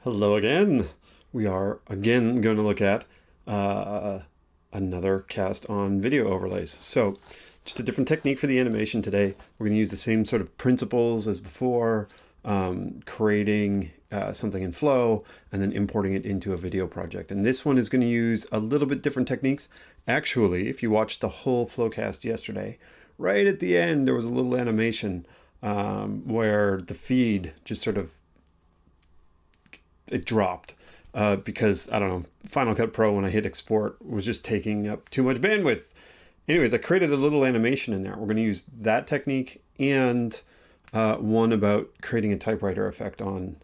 Hello again. We are again going to look at another cast on video overlays. So just a different technique for the animation today. We're going to use the same sort of principles as before, creating something in Flow and then importing it into a video project. And this one is going to use a little bit different techniques. Actually, if you watched the whole Flowcast yesterday, right at the end there was a little animation where the feed just sort of it dropped because, I don't know, Final Cut Pro, when I hit export, was just taking up too much bandwidth. Anyways, I created a little animation in there. We're going to use that technique and one about creating a typewriter effect on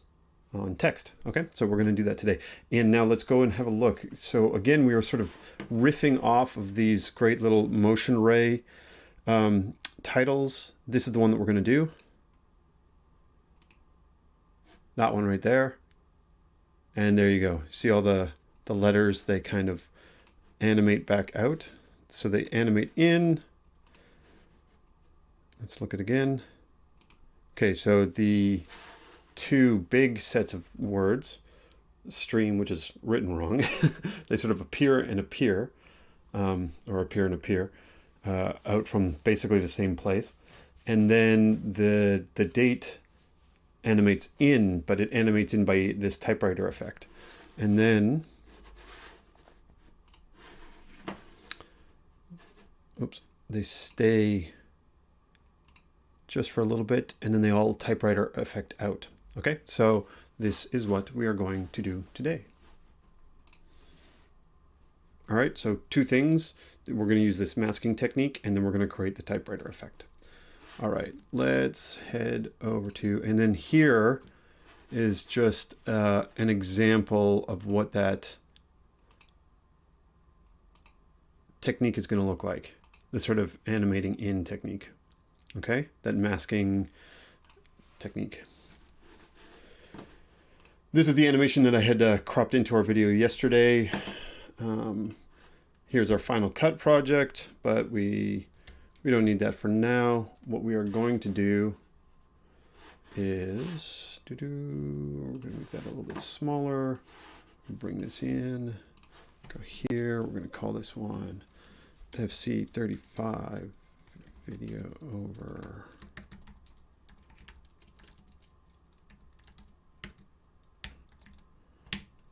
text. Okay, so we're going to do that today. And now let's go and have a look. So again, we are sort of riffing off of these great little motion ray titles. This is the one that we're going to do. That one right there. And there you go. See all the letters, they kind of animate back out. So they animate in. Let's look at it again. Okay, so the two big sets of words, stream, which is written wrong, they sort of appear and appear, or appear and appear, out from basically the same place. And then the date animates in, but it animates in by this typewriter effect. And then, oops, they stay just for a little bit, and then they all typewriter effect out. Okay, so this is what we are going to do today. All right, so two things. We're going to use this masking technique, and then we're going to create the typewriter effect. All right, let's head over to, and then here is just an example of what that technique is going to look like. The sort of animating in technique, okay? That masking technique. This is the animation that I had cropped into our video yesterday. Here's our Final Cut project, but we don't need that for now. What we are going to do is, we're going to make that a little bit smaller. Bring this in, go here. We're going to call this one FC35 video over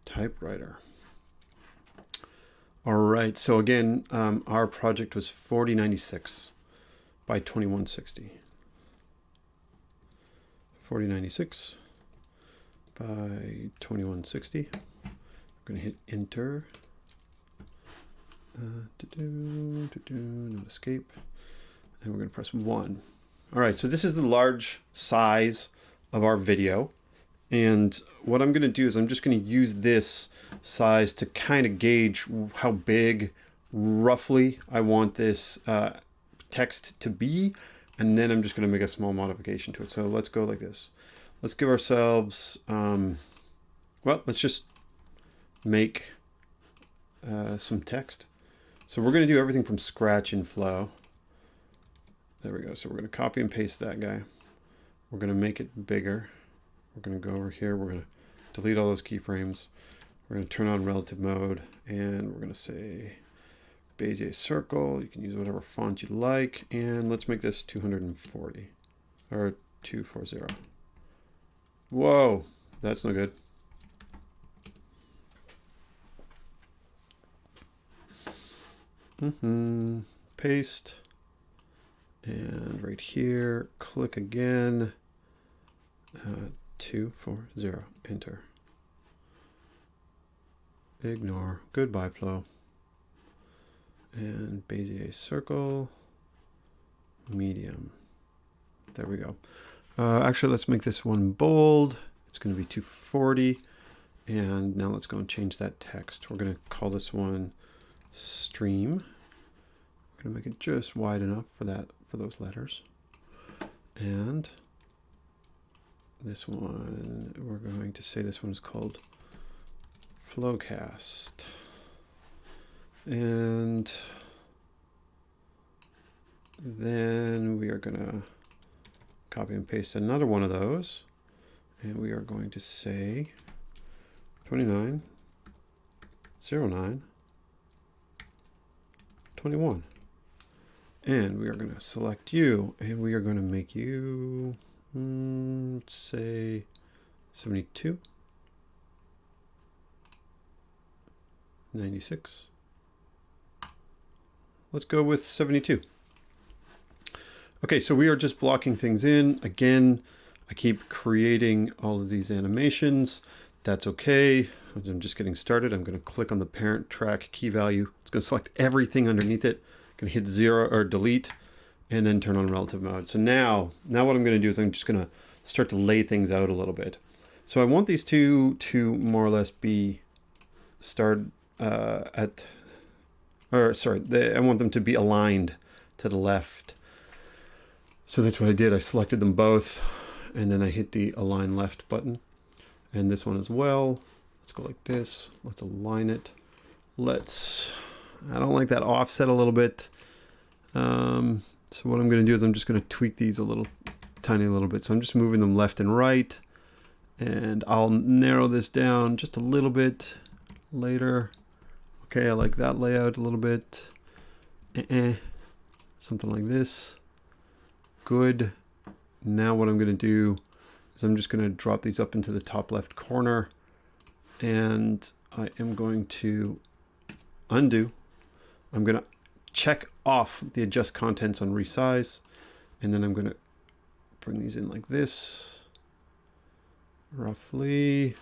typewriter. All right, so again, our project was 4096 by 2160. 4096 by 2160. We're going to hit enter. Not escape. And we're going to press 1. All right, so this is the large size of our video. And what I'm going to do is I'm just going to use this size to kind of gauge how big roughly I want this text to be. And then I'm just going to make a small modification to it. So let's go like this. Let's give ourselves, well, let's just make some text. So we're going to do everything from scratch in Flow. There we go. So we're going to copy and paste that guy. We're going to make it bigger. We're going to go over here. We're going to delete all those keyframes. We're going to turn on relative mode, and we're going to say Bezier circle. You can use whatever font you like, and let's make this 240 or 240. Whoa, that's no good. Paste, and right here, click again. 240, enter. Ignore, goodbye Flow. And Bezier circle, medium. There we go. Actually, let's make this one bold. It's going to be 240. And now let's go and change that text. We're going to call this one stream. We're going to make it just wide enough for those letters. And this one, we're going to say this one is called Flowcast. And then we are going to copy and paste another one of those. And we are going to say 29, 09, 21. And we are going to select you, and we are going to make you, let's say 72, 96. Let's go with 72. Okay, so we are just blocking things in. Again, I keep creating all of these animations. That's okay. I'm just getting started. I'm going to click on the parent track key value. It's going to select everything underneath it. I'm going to hit 0 or delete and then turn on relative mode. So now what I'm going to do is I'm just going to start to lay things out a little bit. So I want these two to more or less be I want them to be aligned to the left. So that's what I did. I selected them both, and then I hit the align left button. And this one as well. Let's go like this. Let's align it. I don't like that offset a little bit. So what I'm going to do is I'm just going to tweak these a tiny little bit. So I'm just moving them left and right. And I'll narrow this down just a little bit later. Okay, I like that layout a little bit. Something like this. Good. Now what I'm going to do is I'm just going to drop these up into the top left corner, and I am going to undo. I'm going to check off the adjust contents on resize, and then I'm going to bring these in like this, roughly.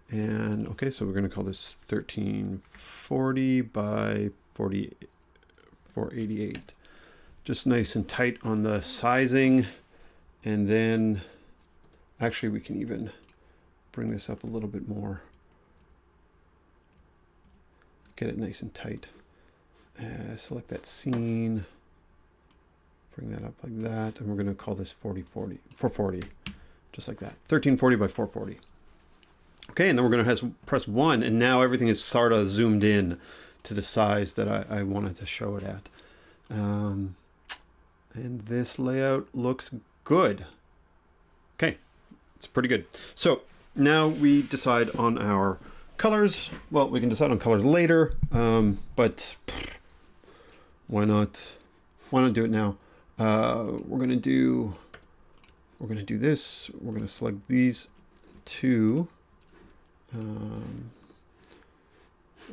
And okay, so we're going to call this 1340 by 488. Just nice and tight on the sizing. And then actually we can even bring this up a little bit more. Get it nice and tight. Select that scene. Bring that up like that. And we're going to call this 440. Just like that. 1340 by 440. Okay, and then we're going to press 1, and now everything is sort of zoomed in to the size that I wanted to show it at. And this layout looks good. Okay, it's pretty good. So now we decide on our colors. Well, we can decide on colors later, but why not do it now? We're gonna do this. We're gonna select these two.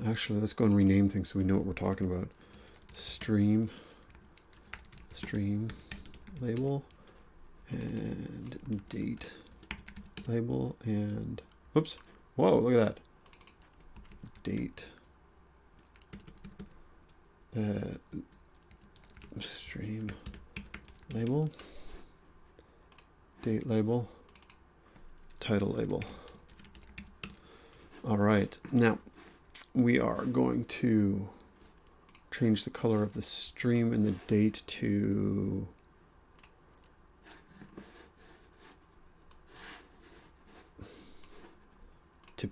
Actually, let's go and rename things so we know what we're talking about. Stream label, and date label, and oops, whoa, look at that. Date, stream label, date label, title label. All right, now we are going to change the color of the stream and the date to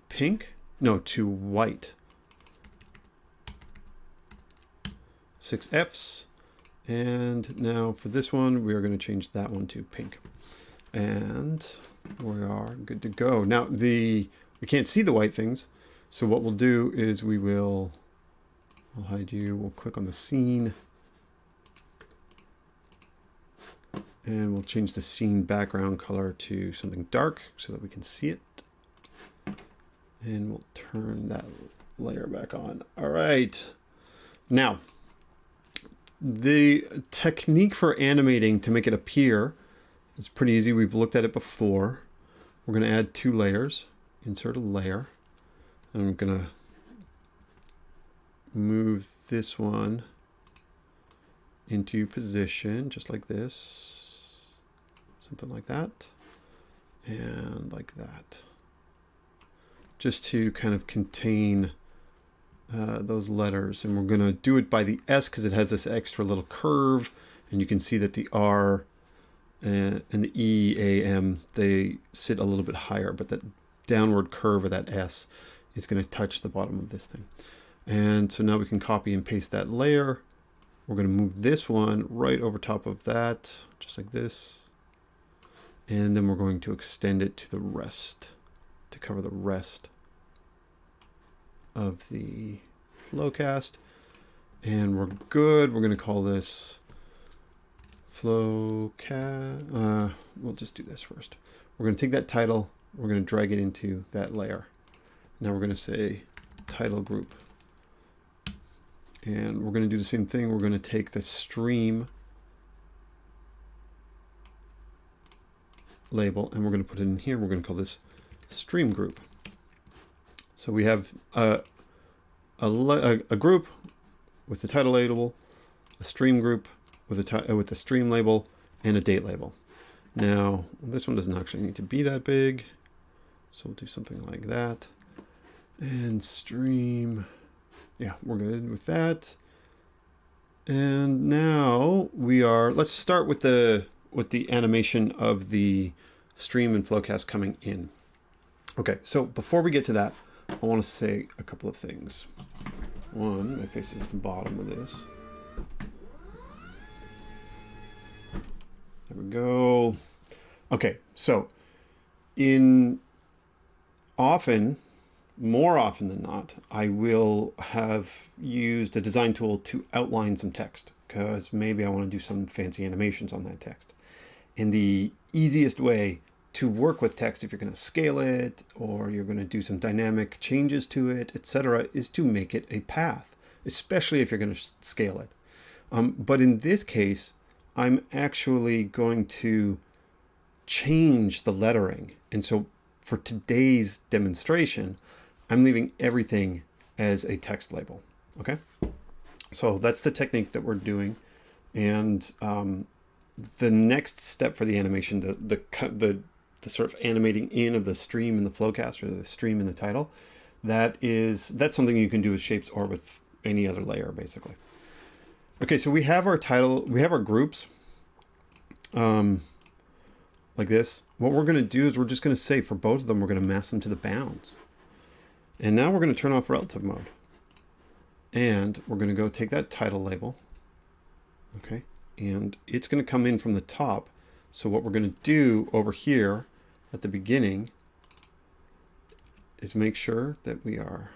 pink? No, to white. 6 Fs. And now for this one, we are going to change that one to pink. And we are good to go. Now we can't see the white things. So what we'll do is I'll hide you. We'll click on the scene. And we'll change the scene background color to something dark so that we can see it. And we'll turn that layer back on. All right. Now, the technique for animating to make it appear is pretty easy. We've looked at it before. We're going to add 2 layers. Insert a layer. I'm going to move this one into position, just like this. Something like that. And like that. Just to kind of contain those letters. And we're going to do it by the S because it has this extra little curve. And you can see that the R and the E, A, M, they sit a little bit higher. But that downward curve of that S is going to touch the bottom of this thing. And so now we can copy and paste that layer. We're going to move this one right over top of that, just like this. And then we're going to extend it to the rest, to cover the rest. of the Flowcast. And we're good. We're going to call this Flowcast. We'll just do this first. We're going to take that title. We're going to drag it into that layer. Now we're going to say title group. And we're going to do the same thing. We're going to take the stream label and we're going to put it in here. We're going to call this stream group. So we have a group with the title label, a stream group with a stream label, and a date label. Now this one doesn't actually need to be that big, so we'll do something like that. And stream, yeah, we're good with that. And now let's start with the animation of the stream and Flowcast coming in. Okay, so before we get to that, I want to say a couple of things. One, my face is at the bottom of this. There we go. Okay, so more often than not, I will have used a design tool to outline some text because maybe I want to do some fancy animations on that text. And the easiest way to work with text, if you're going to scale it or you're going to do some dynamic changes to it, etc., is to make it a path, especially if you're going to scale it. But in this case, I'm actually going to change the lettering. And so for today's demonstration, I'm leaving everything as a text label. Okay, so that's the technique that we're doing. And the next step for the animation, the sort of animating in of the stream and the Flowcast, or the stream and the title, that's something you can do with shapes or with any other layer, basically. Okay, so we have our title, we have our groups like this. What we're going to do is we're just going to say for both of them, we're going to mask them to the bounds. And now we're going to turn off relative mode. And we're going to go take that title label. Okay, and it's going to come in from the top. So what we're going to do over here at the beginning is make sure that we are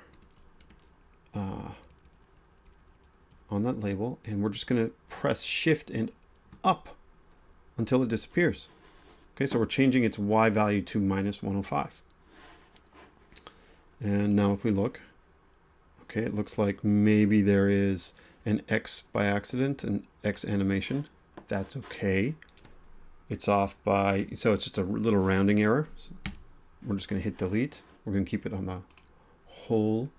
on that label, and we're just going to press Shift and up until it disappears. Okay, so we're changing its Y value to -105. And now if we look, okay, it looks like maybe there is an X by accident, an X animation. That's okay. It's off by, so it's just a little rounding error. So we're just going to hit delete. We're going to keep it on the whole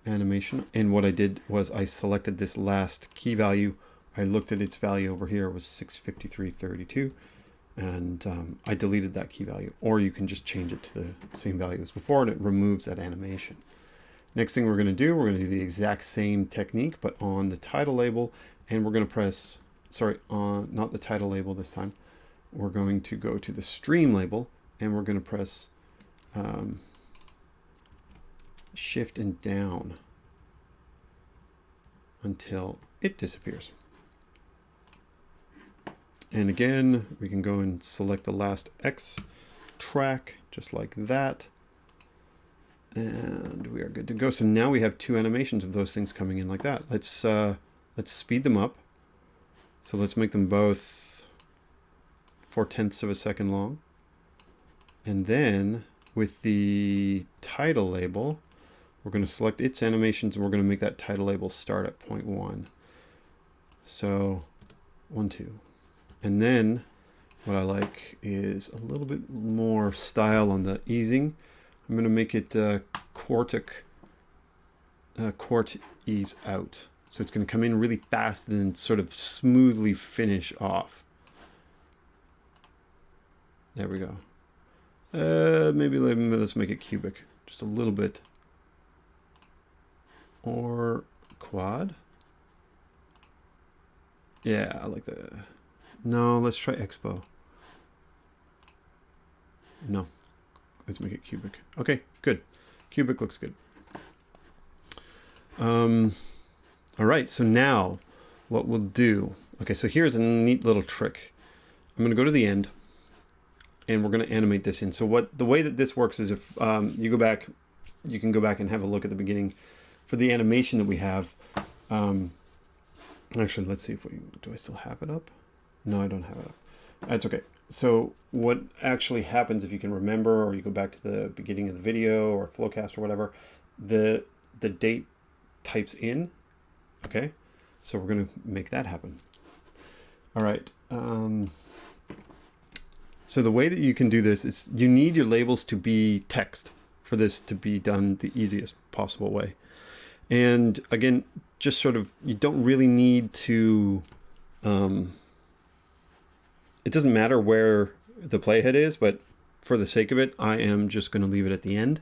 animation. And what I did was I selected this last key value. I looked at its value over here. It was 653.32. And I deleted that key value. Or you can just change it to the same value as before, and it removes that animation. Next thing we're going to do, we're going to do the exact same technique, but on the title label. And we're going to press, sorry, not the title label this time. We're going to go to the stream label, and we're going to press Shift and down until it disappears. And again, we can go and select the last X track, just like that. And we are good to go. So now we have two animations of those things coming in like that. Let's speed them up. So let's make them both 0.4 of a second long. And then with the title label, we're going to select its animations, and we're going to make that title label start at 0.1. So 1, 2. And then what I like is a little bit more style on the easing. I'm going to make it quart ease out. So it's going to come in really fast and then sort of smoothly finish off. There we go. Maybe let's make it cubic, just a little bit. Or quad. Yeah, I like that. No, let's try Expo. No, let's make it cubic. Okay, good. Cubic looks good. All right, so now what we'll do, okay, so here's a neat little trick. I'm gonna go to the end, and we're gonna animate this in. So the way that this works is if you go back you can go back and have a look at the beginning for the animation that we have. Actually, let's see if do I still have it up? No, I don't have it up. That's okay. So what actually happens, if you can remember, or you go back to the beginning of the video or Flowcast or whatever, the date types in. Okay, so we're going to make that happen. All right. So the way that you can do this is you need your labels to be text for this to be done the easiest possible way. And again, just sort of, you don't really need to, it doesn't matter where the playhead is, but for the sake of it, I am just going to leave it at the end.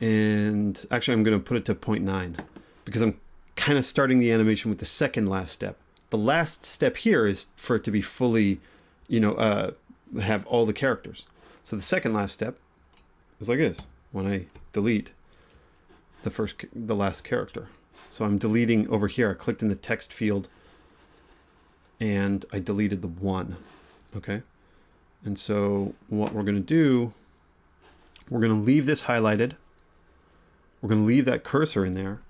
And actually, I'm going to put it to 0.9 because I'm kind of starting the animation with the second last step. The last step here is for it to be fully, have all the characters. So the second last step is like this, when I delete the last character. So I'm deleting over here. I clicked in the text field and I deleted the 1. Okay. And so what we're going to do, we're going to leave this highlighted. We're going to leave that cursor in there,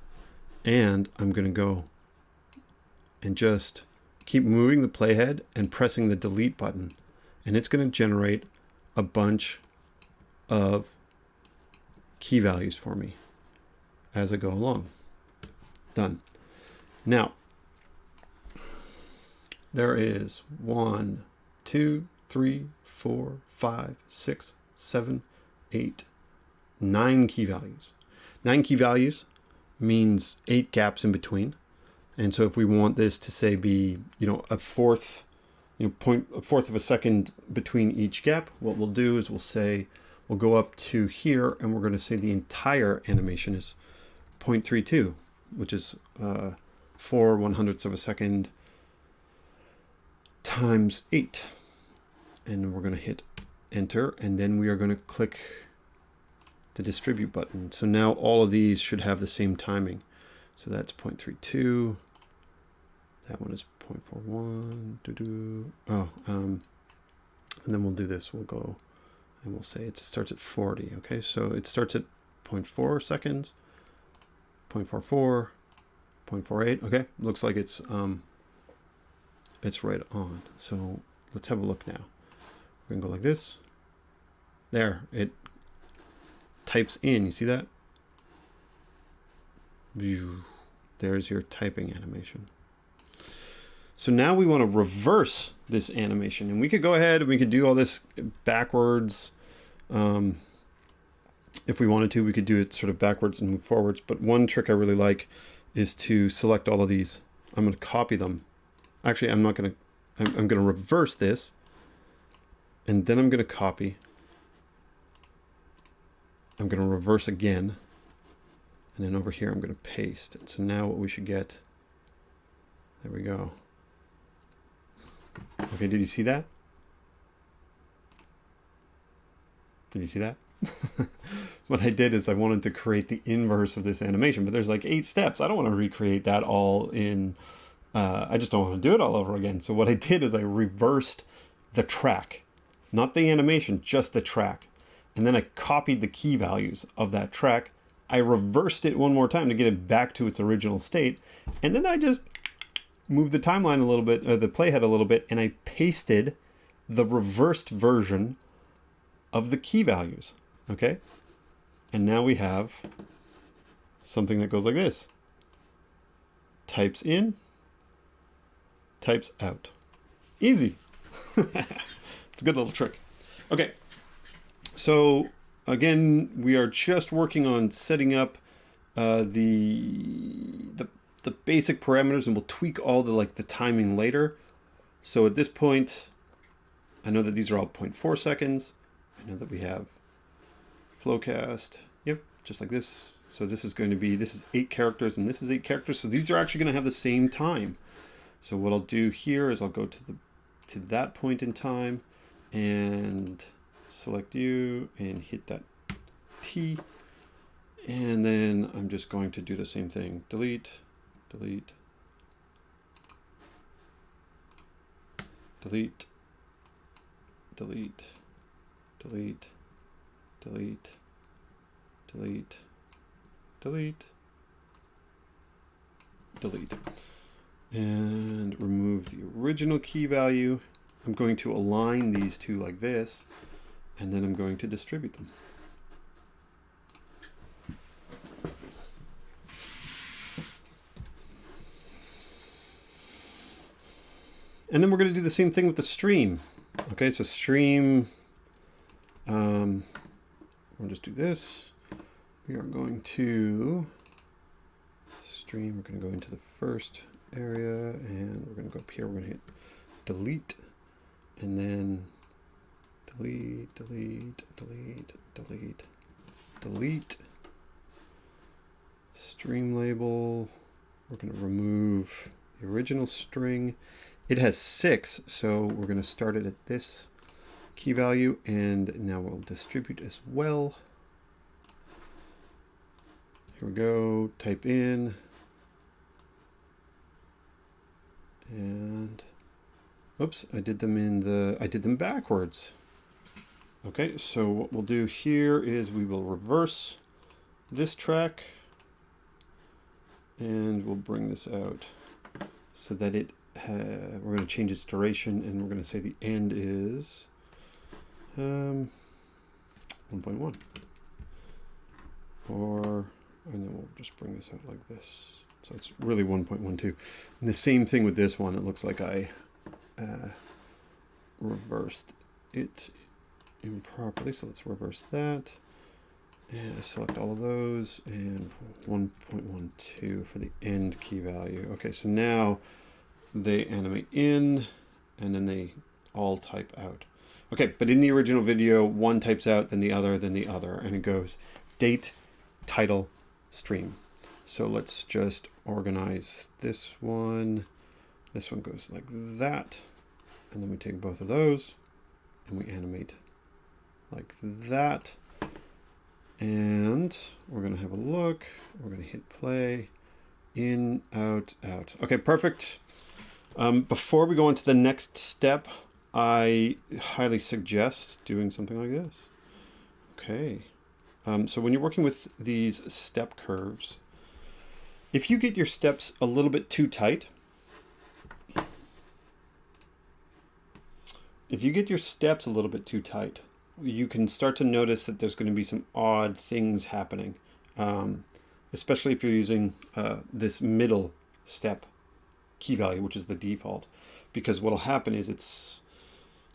and I'm going to go and just keep moving the playhead and pressing the delete button. And it's going to generate a bunch of key values for me as I go along. Done. Now, there is 1, 2, 3, 4, 5, 6, 7, 8, 9 key values. 9 key values means 8 gaps in between. And so if we want this to say be, a fourth of a second between each gap, what we'll do is we'll go up to here and we're going to say the entire animation is 0.32, which is 4/100ths of a second times 8. And we're going to hit enter, and then we are going to click the distribute button. So now all of these should have the same timing. So that's 0.32. That one is 0.41. And then we'll do this. We'll go and we'll say it starts at 40. Okay, so it starts at 0.4 seconds, 0.44, 0.48. Okay, looks like it's right on. So let's have a look now. We're gonna go like this. There, it types in. You see that? There's your typing animation. So now we want to reverse this animation, and we could go ahead and we could do all this backwards. If we wanted to, we could do it sort of backwards and move forwards. But one trick I really like is to select all of these. I'm going to copy them. Actually, I'm going to reverse this, and then I'm going to copy. I'm going to reverse again, and then over here I'm going to paste. And so now what we should get, there we go. Okay, did you see that? Did you see that? What I did is I wanted to create the inverse of this animation, but there's like 8 steps. I don't want to recreate that all in, I just don't want to do it all over again. So what I did is I reversed the track, not the animation, just the track. And then I copied the key values of that track. I reversed it one more time to get it back to its original state. And then I just moved the timeline a little bit, the playhead a little bit, and I pasted the reversed version of the key values. Okay? And now we have something that goes like this. Types in, types out. Easy. It's a good little trick. Okay. So again, we are just working on setting up the basic parameters, and we'll tweak all the timing later. So at this point, I know that these are all 0.4 seconds. I know that we have Flowcast. Yep, just like this. So this is 8 characters and this is 8 characters. So these are actually going to have the same time. So what I'll do here is I'll go to that point in time and select you and hit that T. And then I'm just going to do the same thing. Delete, delete, delete, delete, delete, delete, delete, delete, delete. And remove the original key value. I'm going to align these two like this, and then I'm going to distribute them. And then we're going to do the same thing with the stream. Okay, so stream, we'll just do this. We are going to stream, we're going to go into the first area, and we're going to go up here, we're going to hit delete, and then delete, delete, delete, delete, delete. Stream label, we're going to remove the original string. It has 6, so we're going to start it at this key value, and now we'll distribute as well. Here we go, type in, and oops, I did them backwards. Okay, so what we'll do here is we will reverse this track, and we'll bring this out so that it we're going to change its duration, and we're going to say the end is 1.1, and then we'll just bring this out like this. So it's really 1.12. And the same thing with this one. It looks like I reversed it improperly. So let's reverse that. And I select all of those, and 1.12 for the end key value. Okay, so now they animate in, and then they all type out. Okay, but in the original video, one types out, then the other, and it goes date, title, stream. So let's just organize this one. This one goes like that, and then we take both of those, and we animate like that. And we're going to have a look. We're going to hit play. In, out, out. Okay, perfect. Before we go on to the next step, I highly suggest doing something like this. Okay. So when you're working with these step curves, if you get your steps a little bit too tight, you can start to notice that there's going to be some odd things happening, especially if you're using this middle step key value, which is the default, because what will happen is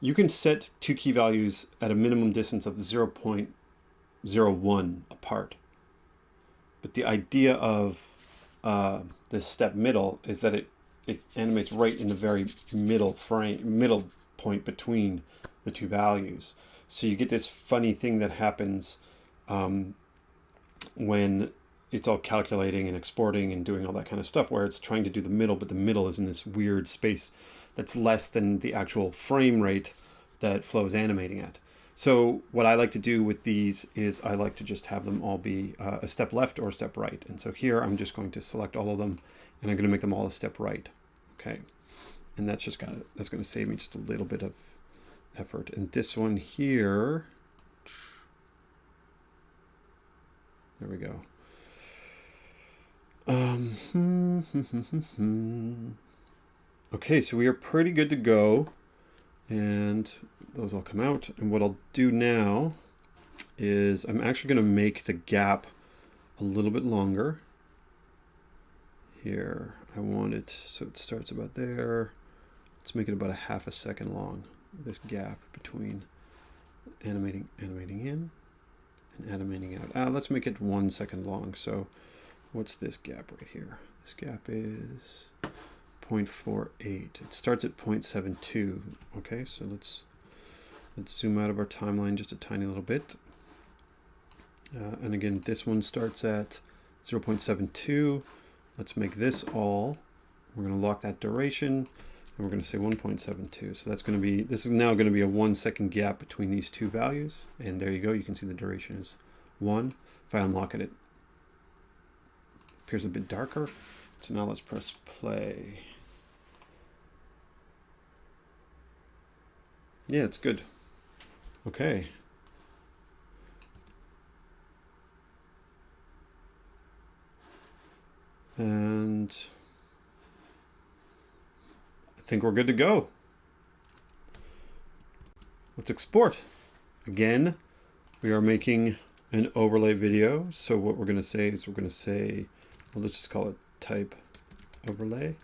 you can set two key values at a minimum distance of 0.01 apart. But the idea of this step middle is that it animates right in the very middle point between the two values. So you get this funny thing that happens when it's all calculating and exporting and doing all that kind of stuff, where it's trying to do the middle, but the middle is in this weird space that's less than the actual frame rate that Flow is animating at. So what I like to do with these is I like to just have them all be a step left or a step right. And so here I'm just going to select all of them, and I'm going to make them all a step right. Okay, and that's going to save me just a little bit of effort. And this one here, there we go. Okay, so we are pretty good to go, and those all come out. And what I'll do now is I'm actually going to make the gap a little bit longer. Here, I want it so it starts about there. Let's make it about a half a second long, this gap between animating in and animating out. Let's make it 1 second long. So what's this gap right here? This gap is 0.48. It starts at 0.72. Okay, so let's zoom out of our timeline just a tiny little bit. And again, this one starts at 0.72. Let's make this all. We're going to lock that duration, and we're going to say 1.72. So that's going to be, this is now going to be a 1 second gap between these two values. And there you go. You can see the duration is 1. If I unlock it, it appears a bit darker. So now let's press play. Yeah, it's good. Okay. And I think we're good to go. Let's export. Again, we are making an overlay video. So what we're going to say is we're going to say, well, let's just call it type overlay.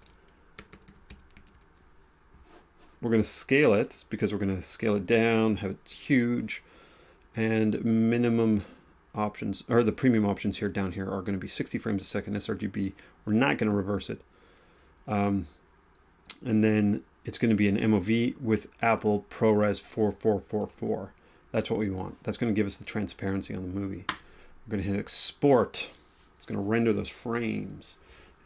We're going to scale it because we're going to scale it down, have it huge, and minimum options, or the premium options here down here are going to be 60 frames a second sRGB. We're not going to reverse it. And then it's going to be an MOV with Apple ProRes 4444. That's what we want. That's going to give us the transparency on the movie. We're going to hit export. It's going to render those frames.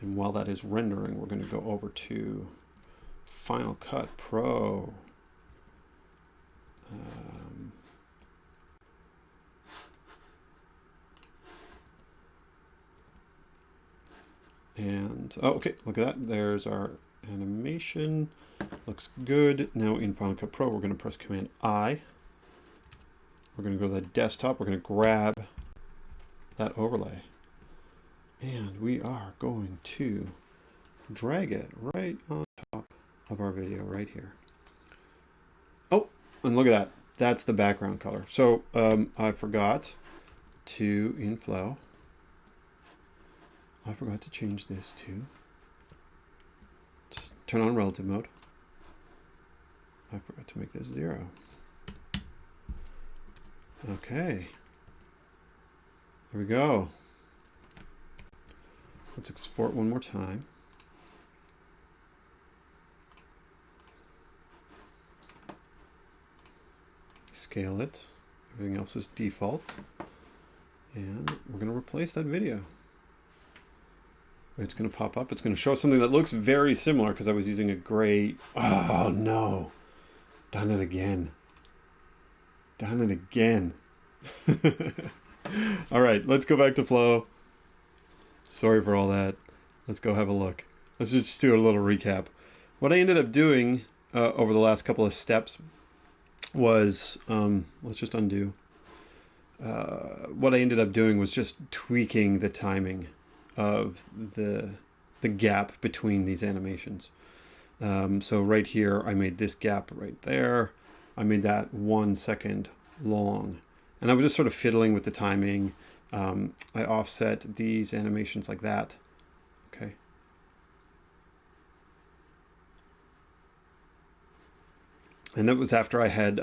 And while that is rendering, we're going to go over to Final Cut Pro. And, oh, okay, look at that. There's our animation. Looks good. Now in Final Cut Pro, we're going to press Command I. We're going to go to the desktop. We're going to grab that overlay. And we are going to drag it right on top of our video right here. Oh, and look at that. That's the background color. So I forgot to, in Flow, I forgot to change this to turn on relative mode. I forgot to make this 0. Okay. There we go. Let's export one more time. Scale it. Everything else is default. And we're going to replace that video. It's going to pop up. It's going to show something that looks very similar because I was using a gray. Oh, no. Done it again. Done it again. All right, let's go back to Flow. Sorry for all that. Let's go have a look. Let's just do a little recap. What I ended up doing over the last couple of steps was, let's just undo. What I ended up doing was just tweaking the timing of the gap between these animations. So right here, I made this gap right there. I made that 1 second long. And I was just sort of fiddling with the timing. I offset these animations like that. Okay. And that was after I had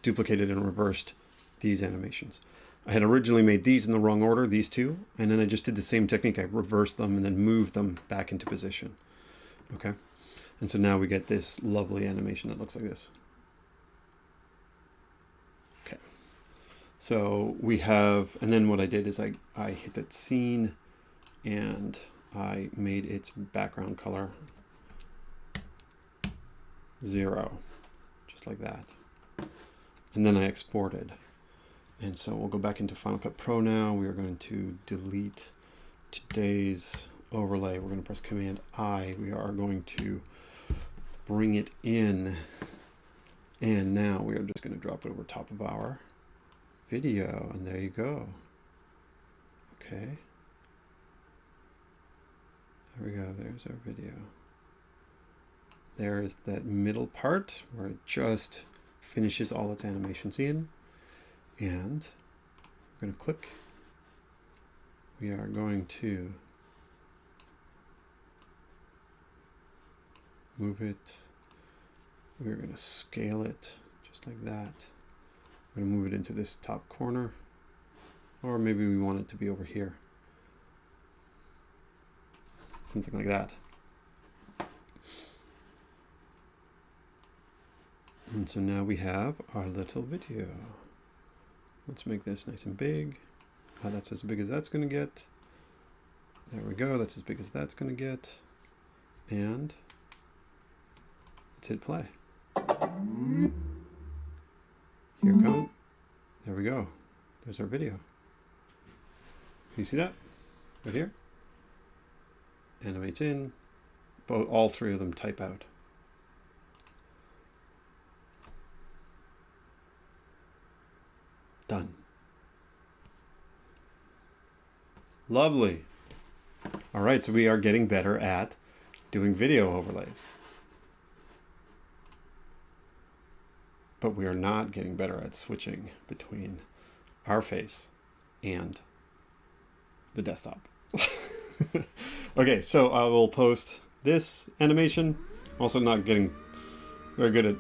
duplicated and reversed these animations. I had originally made these in the wrong order, these two, and then I just did the same technique. I reversed them and then moved them back into position. Okay. And so now we get this lovely animation that looks like this. Okay. So we have, and then what I did is I hit that scene and I made its background color 0, just like that. And then I exported. And so we'll go back into Final Cut Pro now. We are going to delete today's overlay. We're going to press Command I. We are going to bring it in. And now we are just going to drop it over top of our video. And there you go. Okay. There we go. There's our video. There is that middle part where it just finishes all its animations in. And we're going to click. We are going to move it. We're going to scale it just like that. We're going to move it into this top corner. Or maybe we want it to be over here. Something like that. And so now we have our little video. Let's make this nice and big. That's as big as that's going to get. There we go. That's as big as that's going to get. And let's hit play. Here come. There we go. There's our video. Can you see that? Right here. Animates in. All three of them type out. Done. Lovely. All right, so we are getting better at doing video overlays. But we are not getting better at switching between our face and the desktop. Okay, so I will post this animation. I'm also not getting very good at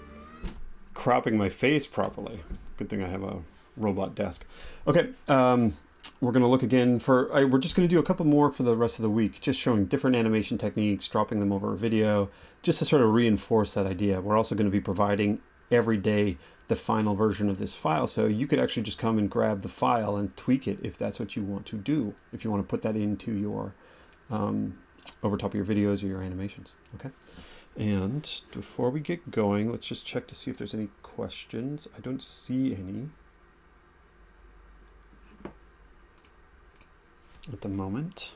cropping my face properly. Good thing I have a robot desk. Okay, we're going to look again for, we're just going to do a couple more for the rest of the week, just showing different animation techniques, dropping them over a video, just to sort of reinforce that idea. We're also going to be providing every day the final version of this file, so you could actually just come and grab the file and tweak it if that's what you want to do, if you want to put that into your over top of your videos or your animations. Okay, and before we get going, let's just check to see if there's any questions. I don't see any at the moment.